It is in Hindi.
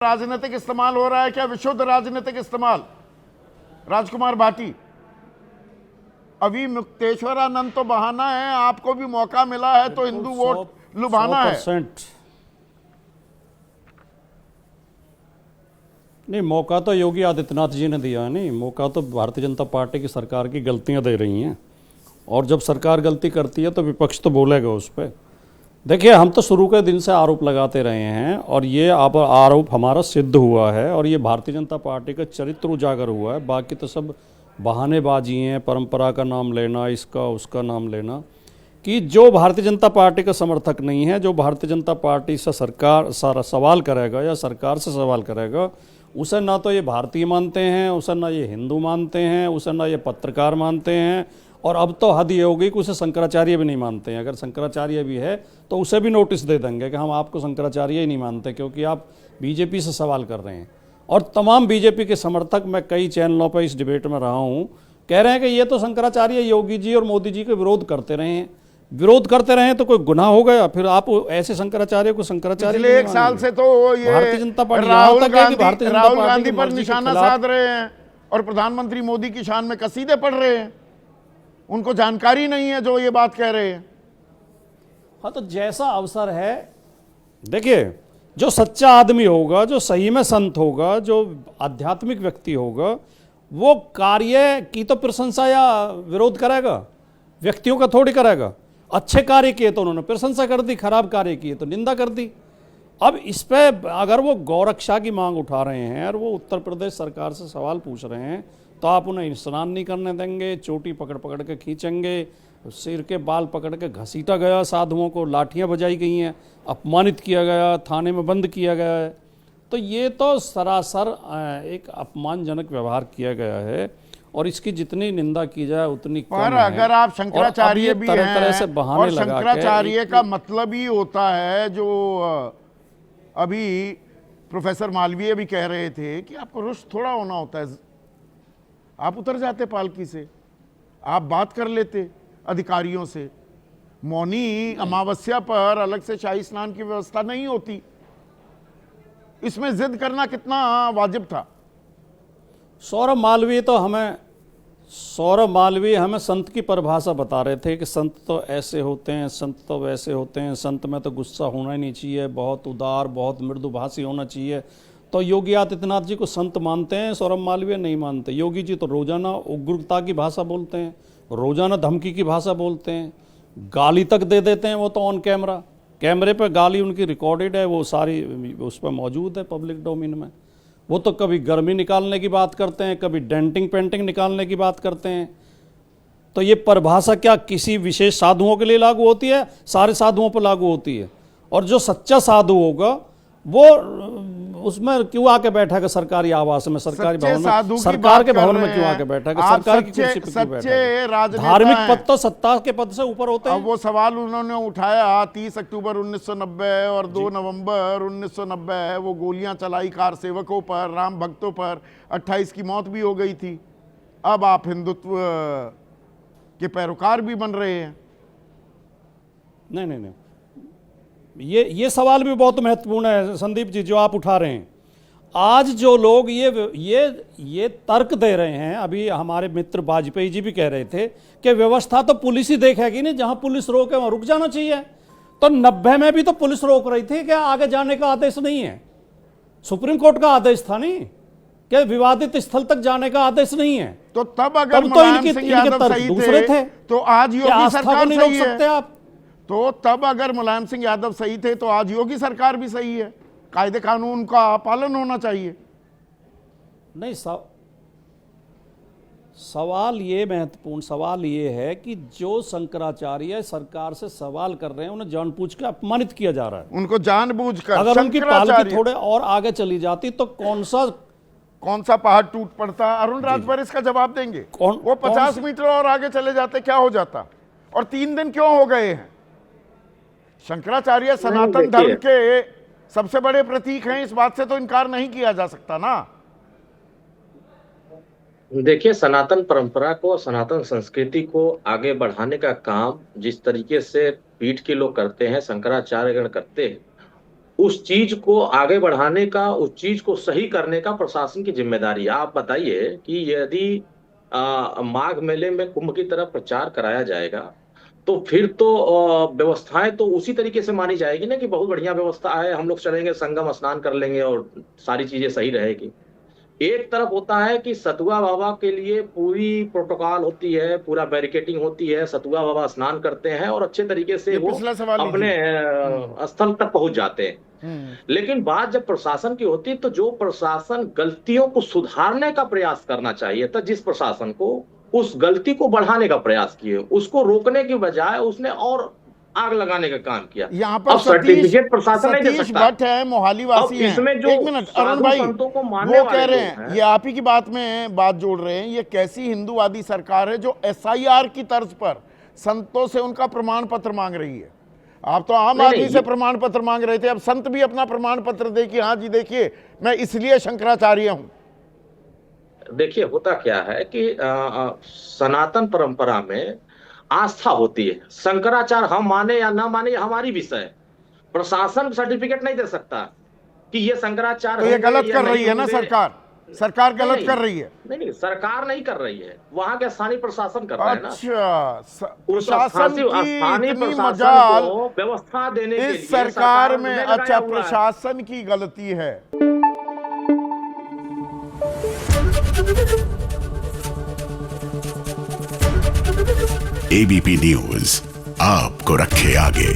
राजनीतिक इस्तेमाल हो रहा है क्या? विशुद्ध राजनीतिक इस्तेमाल। राजकुमार भाटी, अभी मुक्तेश्वरानंद तो बहाना है, आपको भी मौका मिला है तो हिंदू वोट लुभाना है। 100%। नहीं, मौका तो योगी आदित्यनाथ जी ने दिया है। नहीं, मौका तो भारतीय जनता पार्टी की सरकार की गलतियां दे रही हैं, और जब सरकार गलती करती है तो विपक्ष तो बोलेगा उस पर। देखिए, हम तो शुरू के दिन से आरोप लगाते रहे हैं, और ये आरोप हमारा सिद्ध हुआ है, और ये भारतीय जनता पार्टी का चरित्र उजागर हुआ है। बाकी तो सब बहानेबाजी हैं, परंपरा का नाम लेना, इसका उसका नाम लेना, कि जो भारतीय जनता पार्टी का समर्थक नहीं है, जो भारतीय जनता पार्टी से सरकार सारा सवाल करेगा या सरकार से सवाल करेगा, उसे ना तो ये भारतीय मानते हैं, उसे ना ये हिंदू मानते हैं, उसे ना ये पत्रकार मानते हैं, और अब तो हद ये हो गई कि उसे शंकराचार्य भी नहीं मानते हैं। अगर शंकराचार्य भी है तो उसे भी नोटिस दे देंगे कि हम आपको शंकराचार्य ही नहीं मानते, क्योंकि आप बीजेपी से सवाल कर रहे हैं। और तमाम बीजेपी के समर्थक, मैं कई चैनलों पर इस डिबेट में रहा हूँ, कह रहे हैं कि ये तो शंकराचार्य योगी जी और मोदी जी के विरोध करते रहे हैं। विरोध करते रहे तो कोई गुनाह हो गया? फिर आप ऐसे शंकराचार्य को शंकराचार्य पिछले एक साल से तो ये भारतीय जनता पार्टी राहुल गांधी पर निशाना साध रहे हैं और प्रधानमंत्री मोदी की शान में कसीदे पढ़ रहे हैं। उनको जानकारी नहीं है जो ये बात कह रहे हैं। हाँ, तो जैसा अवसर है, देखिए, जो सच्चा आदमी होगा, जो सही में संत होगा, जो आध्यात्मिक व्यक्ति होगा, वो कार्य की तो प्रशंसा या विरोध करेगा, व्यक्तियों का थोड़ी करेगा। अच्छे कार्य किए तो उन्होंने प्रशंसा कर दी, खराब कार्य किए तो निंदा कर दी। अब इस पे अगर वो गौरक्षा की मांग उठा रहे हैं और वो उत्तर प्रदेश सरकार से सवाल पूछ रहे हैं, तो आप उन्हें स्नान नहीं करने देंगे, चोटी पकड़ पकड़ के खींचेंगे, सिर के बाल पकड़ के घसीटा गया, साधुओं को लाठियां बजाई गई हैं, अपमानित किया गया, थाने में बंद किया गया है। तो ये तो सरासर एक अपमानजनक व्यवहार किया गया है, और इसकी जितनी निंदा की जाए उतनी कम है। अगर आप शंकराचार्य भी तरह तरह से बहाने और शंकराचार्य का मतलब ही होता है, जो अभी प्रोफेसर मालवीय भी कह रहे थे कि आपको रुष्ट थोड़ा होना होता है, आप उतर जाते पालकी से, आप बात कर लेते अधिकारियों से। मौनी अमावस्या पर अलग से शाही स्नान की व्यवस्था नहीं होती, इसमें जिद करना कितना वाजिब था। सौरभ मालवीय हमें संत की परिभाषा बता रहे थे कि संत तो ऐसे होते हैं, संत तो वैसे होते हैं, संत में तो गुस्सा होना ही नहीं चाहिए, बहुत उदार, बहुत मृदुभाषी होना चाहिए। तो योगी आदित्यनाथ जी को संत मानते हैं, सौरभ मालवीय नहीं मानते। योगी जी तो रोजाना उग्रता की भाषा बोलते हैं, रोजाना धमकी की भाषा बोलते हैं, गाली तक दे देते हैं। वो तो ऑन कैमरे पे गाली उनकी रिकॉर्डेड है, वो सारी उस पर मौजूद है पब्लिक डोमेन में। वो तो कभी गर्मी निकालने की बात करते हैं, कभी डेंटिंग पेंटिंग निकालने की बात करते हैं। तो ये परिभाषा क्या किसी विशेष साधुओं के लिए लागू होती है? सारे साधुओं पर लागू होती है। और जो सच्चा साधु होगा वो उसमें क्यों आके बैठेगा सरकारी आवास में, सरकारी भवन में, सरकार के भवन में क्यों आके बैठेगा, सरकार की कुर्सी पर क्यों बैठेगा? धार्मिक पद तो सत्ता के पद से ऊपर होते हैं। वो सवाल उन्होंने उठाया 30 अक्टूबर 1990 और 2 नवंबर 1990 वो गोलियां चलाई कार सेवकों पर, राम भक्तों पर, 28 की मौत भी हो गई थी। अब आप हिंदुत्व के पैरोकार भी बन रहे हैं। नहीं, ये सवाल भी बहुत महत्वपूर्ण है संदीप जी जो आप उठा रहे हैं। आज जो लोग ये तर्क दे रहे हैं, अभी हमारे मित्र वाजपेयी जी भी कह रहे थे कि व्यवस्था तो पुलिस ही देखेगी, नहीं, जहां पुलिस रोके वहां रुक जाना चाहिए। तो 90 में भी तो पुलिस रोक रही थी कि आगे जाने का आदेश नहीं है, सुप्रीम कोर्ट का आदेश था, नहीं कि विवादित स्थल तक जाने का आदेश नहीं है। तो तब अगर मुलायम सिंह यादव सही थे तो आज योगी सरकार सही है। आप तो तब अगर मुलायम सिंह यादव सही थे तो आज योगी सरकार भी सही है। कायदे कानून का पालन होना चाहिए। नहीं, सवाल ये महत्वपूर्ण सवाल ये है कि जो शंकराचार्य सरकार से सवाल कर रहे हैं उन्हें जानबूझ के अपमानित किया जा रहा है। उनको जानबूझकर, अगर उनकी पालकी थोड़े और आगे चली जाती तो कौन सा पहाड़ टूट पड़ता। अरुण राजभर इसका जवाब देंगे। वो 50 मीटर और आगे चले जाते क्या हो जाता? और 3 दिन क्यों हो गए हैं? शंकराचार्य सनातन धर्म के सबसे बड़े प्रतीक हैं, इस बात से तो इनकार नहीं किया जा सकता ना। देखिए, सनातन परंपरा को, सनातन संस्कृति को आगे बढ़ाने का काम जिस तरीके से पीठ के लोग करते हैं, शंकराचार्यगण करते हैं, उस चीज को आगे बढ़ाने का, उस चीज को सही करने का प्रशासन की जिम्मेदारी है। आप बताइए कि यदि माघ मेले में कुंभ की तरह प्रचार कराया जाएगा, तो फिर तो व्यवस्थाएं तो उसी तरीके से मानी जाएगी ना कि बहुत बढ़िया व्यवस्था है, हम लोग चलेंगे, संगम स्नान कर लेंगे और सारी चीजें सही रहेगी। एक तरफ होता है कि सतुआ बाबा के लिए पूरी प्रोटोकॉल होती है, पूरा बैरिकेटिंग होती है, सतुआ बाबा स्नान करते हैं और अच्छे तरीके से ये वो पिछला सवाल अपने स्थल तक पहुंच जाते हैं। लेकिन बात जब प्रशासन की होती है, तो जो प्रशासन गलतियों को सुधारने का प्रयास करना चाहिए था, जिस प्रशासन को उस गलती को बढ़ाने का प्रयास किए, उसको रोकने की बजाय उसने और आग लगाने का काम किया। यहाँ पर अब सर्टिफिकेट प्रशासन नहीं दे सतीश सकता। भट्ट है, मोहाली वासी अब हैं। इसमें जो एक मिनट अरुण साधु भाई, संतों को मानने वो कह वाले रहे लोग हैं, हैं। ये आप ही की बात में बात जोड़ रहे हैं, ये कैसी हिंदूवादी सरकार है जो SIR की तर्ज पर संतों से उनका प्रमाण पत्र मांग रही है। आप तो आम आदमी से प्रमाण पत्र मांग रहे थे, अब संत भी अपना प्रमाण पत्र दे कि हाँ जी देखिए मैं इसलिए शंकराचार्य हूं। देखिए होता क्या है कि सनातन परंपरा में आस्था होती है। शंकराचार्य हम माने या ना माने, ये हमारी विषय है। प्रशासन सर्टिफिकेट नहीं दे सकता कि ये शंकराचार्य तो ये होंगे गलत या कर रही नहीं है ना होंगे। सरकार गलत नहीं, कर रही है। नहीं, सरकार नहीं कर रही है, वहां के स्थानीय प्रशासन कर रहा है ना। अच्छा, उस प्रशासन की स्थानीय इतनी प्रशासन मजाल को व्यवस्था देने के लिए इस सरकार में। ने लगाया अच्छा, हुआ है। प्रशासन की गलती है। ABP न्यूज आपको रखे आगे।